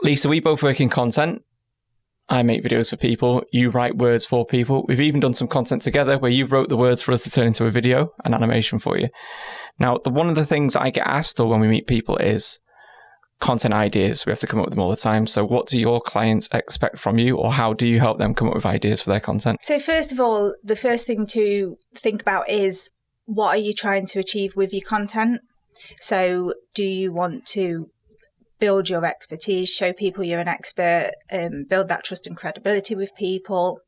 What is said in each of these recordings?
Lisa, we both work in content. I make videos for people. You write words for people. We've even done some content together where you wrote the words for us to turn into a video, an animation for you. Now, one of the things I get asked or when we meet people is content ideas. We have to come up with them all the time. So what do your clients expect from you, or how do you help them come up with ideas for their content? So first of all, the first thing to think about is, what are you trying to achieve with your content? So do you want to build your expertise, show people you're an expert, build that trust and credibility with people?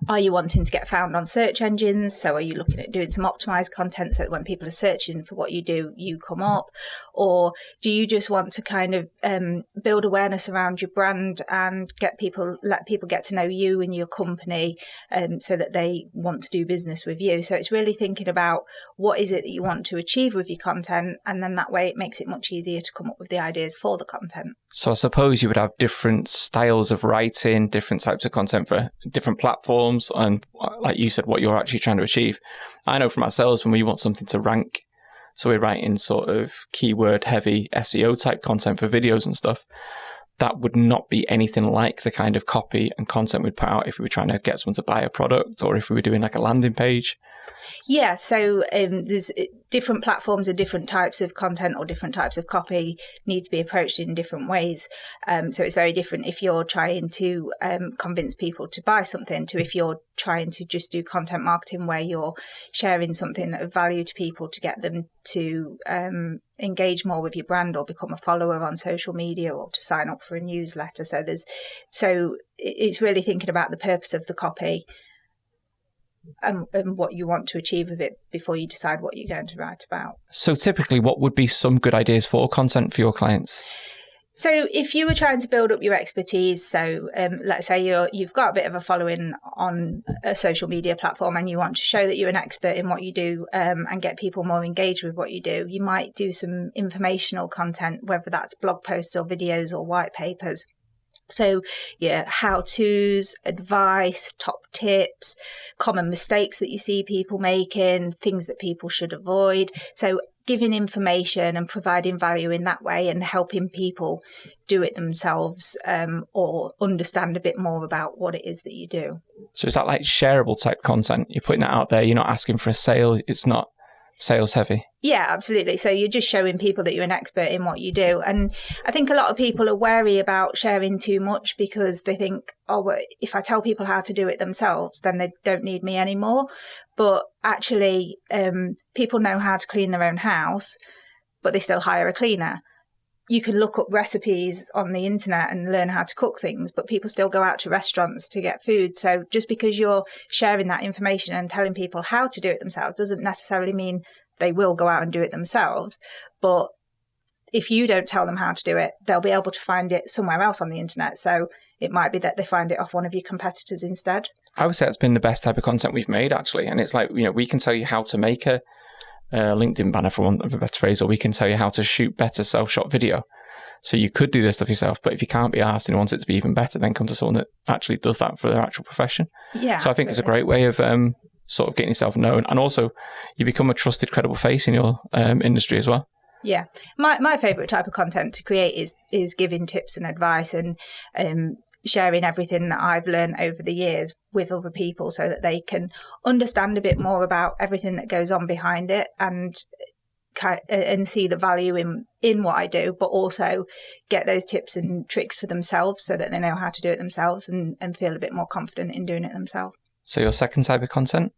Are you wanting to get found on search engines? So are you looking at doing some optimized content so that when people are searching for what you do, you come up? Or do you just want to kind of build awareness around your brand and let people get to know you and your company so that they want to do business with you? So it's really thinking about what is it that you want to achieve with your content, and then that way it makes it much easier to come up with the ideas for the content. So I suppose you would have different styles of writing, different types of content for different platforms, and like you said, what you're actually trying to achieve. I know from ourselves, when we want something to rank, so we're writing sort of keyword heavy SEO type content for videos and stuff, that would not be anything like the kind of copy and content we'd put out if we were trying to get someone to buy a product, or if we were doing like a landing page. Yeah, so there's different platforms and different types of content or different types of copy need to be approached in different ways. So it's very different if you're trying to convince people to buy something to if you're trying to just do content marketing where you're sharing something of value to people to get them to engage more with your brand or become a follower on social media or to sign up for a newsletter. So it's really thinking about the purpose of the copy and what you want to achieve with it before you decide what you're going to write about. So typically, what would be some good ideas for content for your clients? So if you were trying to build up your expertise, so let's say you've got a bit of a following on a social media platform and you want to show that you're an expert in what you do and get people more engaged with what you do, you might do some informational content, whether that's blog posts or videos or white papers. So yeah, how-tos, advice, top tips, common mistakes that you see people making, things that people should avoid. So giving information and providing value in that way and helping people do it themselves or understand a bit more about what it is that you do. So is that like shareable type content? You're putting that out there, you're not asking for a sale, it's not sales heavy? Yeah, absolutely. So you're just showing people that you're an expert in what you do. And I think a lot of people are wary about sharing too much because they think, oh, well, if I tell people how to do it themselves, then they don't need me anymore. But actually, people know how to clean their own house, but they still hire a cleaner. You can look up recipes on the internet and learn how to cook things, but people still go out to restaurants to get food. So just because you're sharing that information and telling people how to do it themselves doesn't necessarily mean they will go out and do it themselves. But if you don't tell them how to do it, they'll be able to find it somewhere else on the internet. So it might be that they find it off one of your competitors instead. I would say it's been the best type of content we've made, actually. And it's like, we can tell you how to make a LinkedIn banner, for want of a better phrase, or we can tell you how to shoot better self-shot video. So you could do this stuff yourself, but if you can't be asked and you want it to be even better, then come to someone that actually does that for their actual profession. Yeah, so I think it's a great way of sort of getting yourself known, and also you become a trusted, credible face in your industry as well. Yeah, my favourite type of content to create is giving tips and advice and sharing everything that I've learned over the years with other people so that they can understand a bit more about everything that goes on behind it and see the value in what I do, but also get those tips and tricks for themselves so that they know how to do it themselves and feel a bit more confident in doing it themselves. So your second type of content?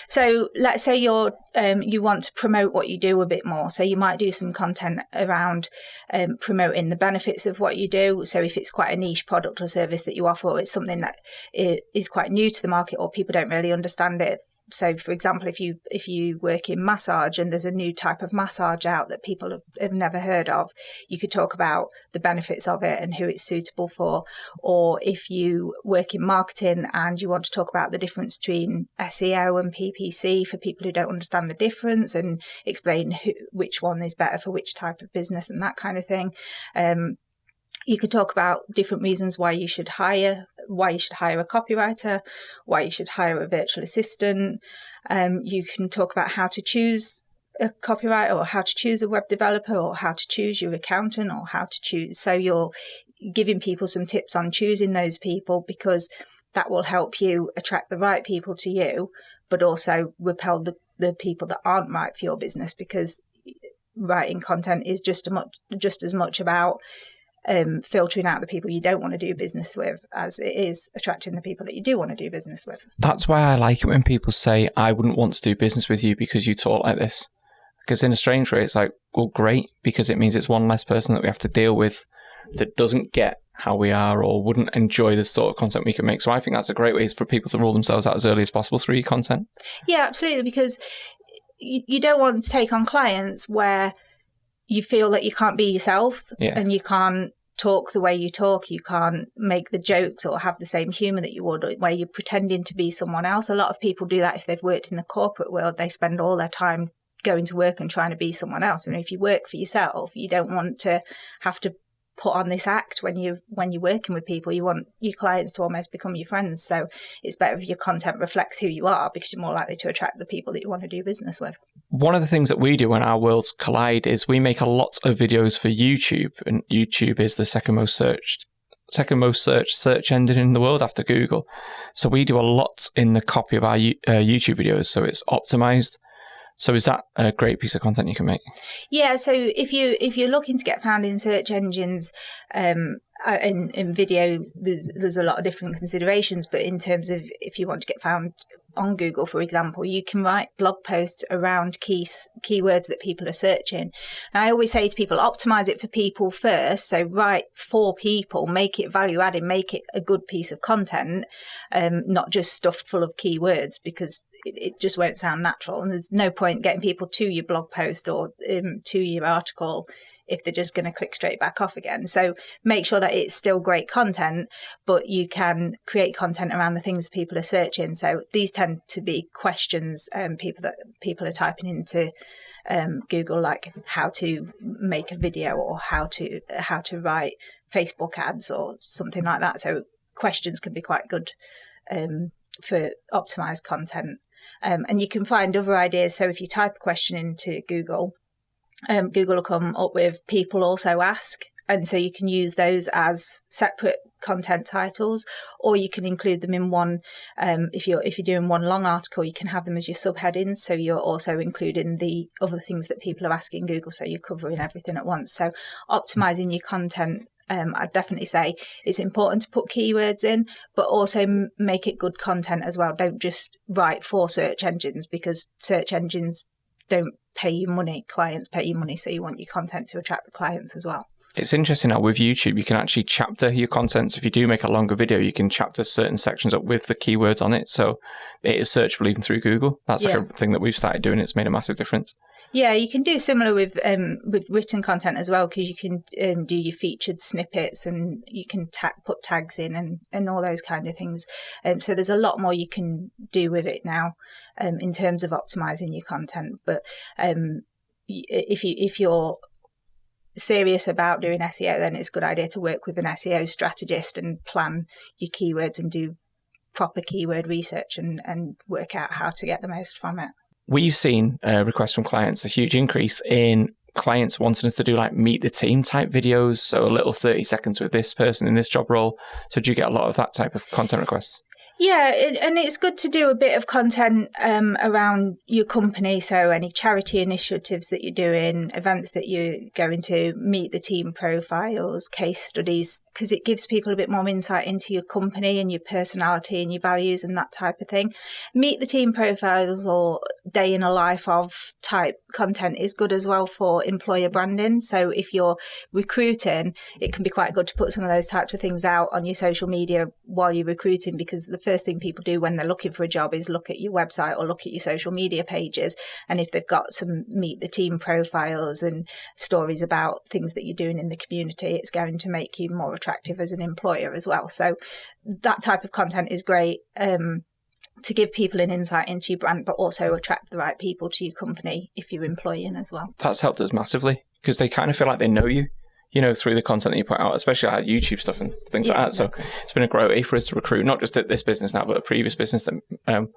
So let's say you want to promote what you do a bit more. So you might do some content around promoting the benefits of what you do. So if it's quite a niche product or service that you offer, or it's something that is quite new to the market or people don't really understand it. So, for example, if you work in massage and there's a new type of massage out that people have never heard of, you could talk about the benefits of it and who it's suitable for. Or if you work in marketing and you want to talk about the difference between SEO and PPC for people who don't understand the difference and explain which one is better for which type of business and that kind of thing. You could talk about different reasons why you should hire a copywriter, why you should hire a virtual assistant. You can talk about how to choose a copywriter or how to choose a web developer or how to choose your accountant or how to choose. So giving people some tips on choosing those people, because that will help you attract the right people to you, but also repel the people that aren't right for your business, because writing content is just as much about filtering out the people you don't want to do business with as it is attracting the people that you do want to do business with. That's why I like it when people say, I wouldn't want to do business with you because you talk like this. Because in a strange way, it's like, well, great, because it means it's one less person that we have to deal with that doesn't get how we are or wouldn't enjoy the sort of content we can make. So I think that's a great way for people to rule themselves out as early as possible through your content. Yeah, absolutely, because you don't want to take on clients where you feel that you can't be yourself and you can't talk the way you talk, you can't make the jokes or have the same humour that you would, where you're pretending to be someone else. A lot of people do that if they've worked in the corporate world. They spend all their time going to work and trying to be someone else. And if you work for yourself, you don't want to have to put on this act when you're working with people. You want your clients to almost become your friends. So it's better if your content reflects who you are, because you're more likely to attract the people that you want to do business with. One of the things that we do when our worlds collide is we make a lot of videos for YouTube, and YouTube is the second most searched search engine in the world after Google. So we do a lot in the copy of our YouTube videos, so it's optimized. So is that a great piece of content you can make? Yeah. So if you're looking to get found in search engines, in video, there's a lot of different considerations. But in terms of if you want to get found on Google, for example, you can write blog posts around keywords that people are searching. And I always say to people, optimize it for people first. So write for people, make it value added, make it a good piece of content, not just stuffed full of keywords, because it just won't sound natural. And there's no point getting people to your blog post or to your article if they're just going to click straight back off again. So make sure that it's still great content, but you can create content around the things people are searching. So these tend to be questions people are typing into Google, like how to make a video or how to write Facebook ads or something like that. So questions can be quite good for optimized content. And you can find other ideas. So if you type a question into Google, Google will come up with people also ask. And so you can use those as separate content titles, or you can include them in one. If you're doing one long article, you can have them as your subheadings. So you're also including the other things that people are asking Google. So you're covering everything at once. So optimizing your content, I'd definitely say it's important to put keywords in, but also make it good content as well. Don't just write for search engines, because search engines don't pay you money. Clients pay you money. So you want your content to attract the clients as well. It's interesting how with YouTube, you can actually chapter your content. So if you do make a longer video, you can chapter certain sections up with the keywords on it. So it is searchable even through Google. That's like a thing that we've started doing. It's made a massive difference. Yeah, you can do similar with written content as well, because you can do your featured snippets, and you can put tags in and all those kind of things. So there's a lot more you can do with it now in terms of optimizing your content. But if you're serious about doing SEO, then it's a good idea to work with an SEO strategist and plan your keywords and do proper keyword research and work out how to get the most from it. We've seen requests from clients, a huge increase in clients wanting us to do like meet the team type videos. So a little 30 seconds with this person in this job role. So do you get a lot of that type of content requests? Yeah, and it's good to do a bit of content around your company. So any charity initiatives that you're doing, events that you're going to, meet the team profiles, case studies, because it gives people a bit more insight into your company and your personality and your values and that type of thing. Meet the team profiles or day in a life of type content is good as well for employer branding. So if you're recruiting, it can be quite good to put some of those types of things out on your social media while you're recruiting, because the first thing people do when they're looking for a job is look at your website or look at your social media pages. And if they've got some meet the team profiles and stories about things that you're doing in the community, it's going to make you more attractive as an employer as well. So that type of content is great to give people an insight into your brand, but also attract the right people to your company if you're employing as well. That's helped us massively, because they kind of feel like they know you, through the content that you put out, especially our YouTube stuff and things like that. Exactly. So it's been a great way for us to recruit, not just at this business now, but a previous business that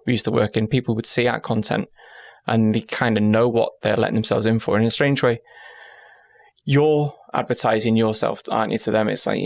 we used to work in. People would see our content and they kind of know what they're letting themselves in for. In a strange way, you're advertising yourself, aren't you, to them? It's like,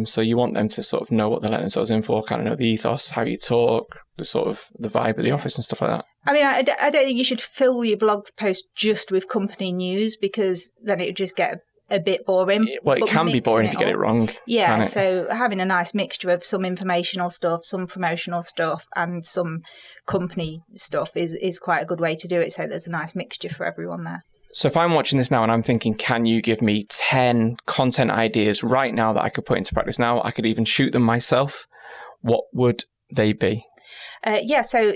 so you want them to sort of know what they're letting themselves in for, kind of know the ethos, how you talk, the sort of the vibe of the office and stuff like that. I mean, I don't think you should fill your blog post just with company news, because then it would just get a bit boring. Well, it can be boring if you get it wrong. Yeah, so having a nice mixture of some informational stuff, some promotional stuff, and some company stuff is quite a good way to do it. So there's a nice mixture for everyone there. So if I'm watching this now and I'm thinking, can you give me 10 content ideas right now that I could put into practice now? I could even shoot them myself. What would they be? So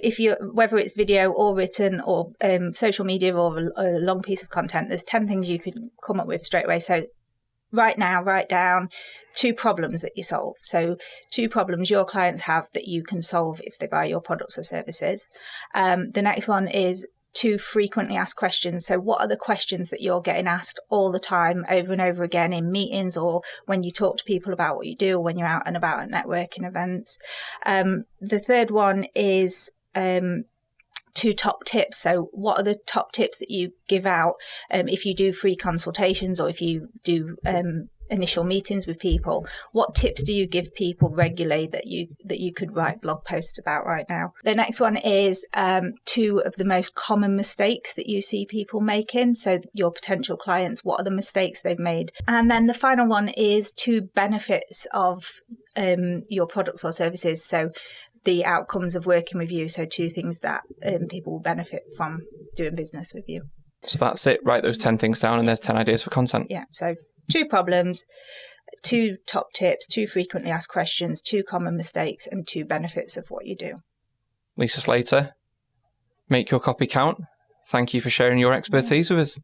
whether it's video or written or social media or a long piece of content, there's 10 things you could come up with straight away. So right now, write down 2 problems that you solve. So 2 problems your clients have that you can solve if they buy your products or services. The next one is 2 frequently asked questions. So what are the questions that you're getting asked all the time, over and over again in meetings, or when you talk to people about what you do, or when you're out and about at networking events? The third one is 2 top tips. So what are the top tips that you give out if you do free consultations, or if you do initial meetings with people? What tips do you give people regularly that you could write blog posts about right now? The next one is 2 of the most common mistakes that you see people making. So your potential clients, what are the mistakes they've made? And then the final one is 2 benefits of your products or services. So the outcomes of working with you. So 2 things that people will benefit from doing business with you. So that's it. Write those 10 things down and there's 10 ideas for content. Yeah. So 2 problems, 2 top tips, 2 frequently asked questions, 2 common mistakes, and 2 benefits of what you do. Lisa Slater, make your copy count. Thank you for sharing your expertise with us.